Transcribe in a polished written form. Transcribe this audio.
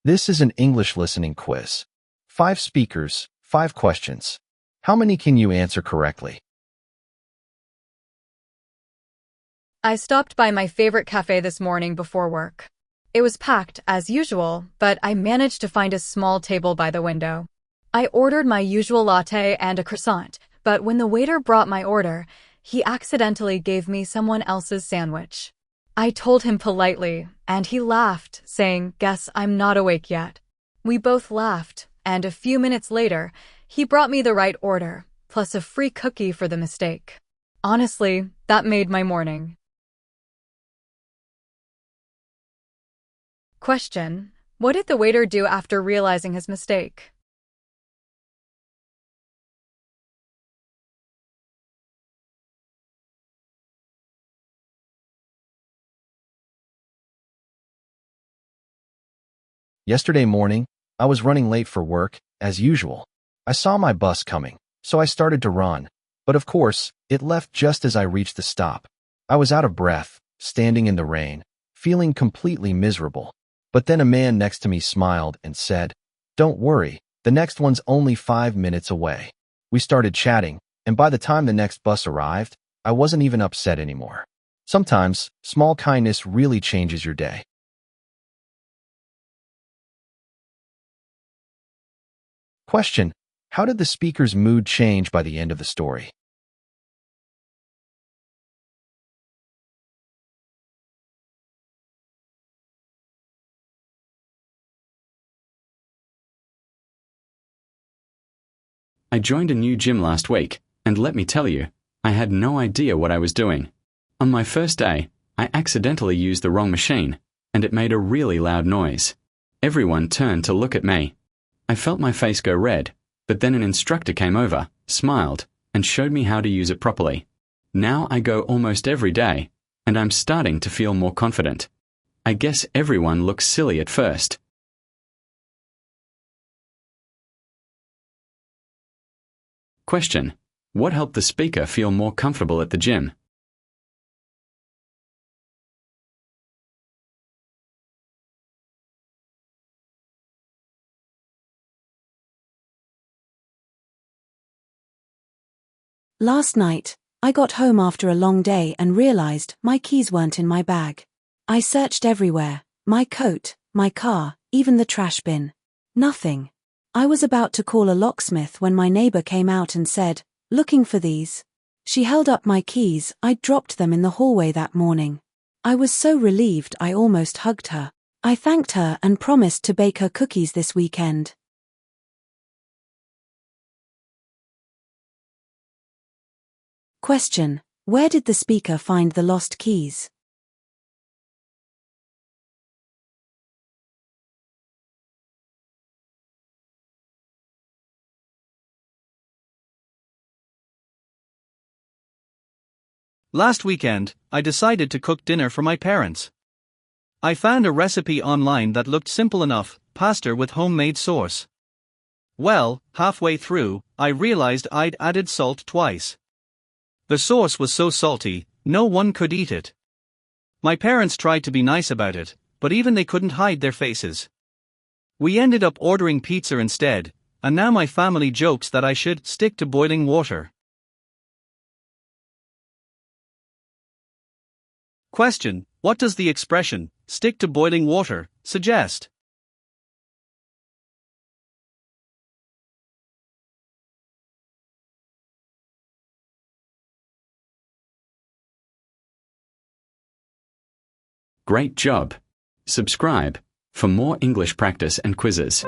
This is an English listening quiz. 5 speakers, 5 questions. How many can you answer correctly? I stopped by my favorite cafe this morning before work. It was packed, as usual, but I managed to find a small table by the window. I ordered my usual latte and a croissant, but when the waiter brought my order, he accidentally gave me someone else's sandwich. I told him politely, and he laughed, saying, "Guess I'm not awake yet." We both laughed, and a few minutes later, he brought me the right order, plus a free cookie for the mistake. Honestly, that made my morning. Question: what did the waiter do after realizing his mistake? Yesterday morning, I was running late for work, as usual. I saw my bus coming, so I started to run. But of course, it left just as I reached the stop. I was out of breath, standing in the rain, feeling completely miserable. But then a man next to me smiled and said, "Don't worry, the next one's only 5 minutes away." We started chatting, and by the time the next bus arrived, I wasn't even upset anymore. Sometimes, small kindness really changes your day. Question: how did the speaker's mood change by the end of the story? I joined a new gym last week, and let me tell you, I had no idea what I was doing. On my first day, I accidentally used the wrong machine, and it made a really loud noise. Everyone turned to look at me. I felt my face go red, but then an instructor came over, smiled, and showed me how to use it properly. Now I go almost every day, and I'm starting to feel more confident. I guess everyone looks silly at first. Question: what helped the speaker feel more comfortable at the gym? Last night, I got home after a long day and realized my keys weren't in my bag. I searched everywhere, my coat, my car, even the trash bin. Nothing. I was about to call a locksmith when my neighbor came out and said, "Looking for these?" She held up my keys. I'd dropped them in the hallway that morning. I was so relieved I almost hugged her. I thanked her and promised to bake her cookies this weekend. Question: where did the speaker find the lost keys? Last weekend, I decided to cook dinner for my parents. I found a recipe online that looked simple enough: pasta with homemade sauce. Well, halfway through, I realized I'd added salt twice. The sauce was so salty, no one could eat it. My parents tried to be nice about it, but even they couldn't hide their faces. We ended up ordering pizza instead, and now my family jokes that I should stick to boiling water. Question: what does the expression, "stick to boiling water," suggest? Great job! Subscribe for more English practice and quizzes.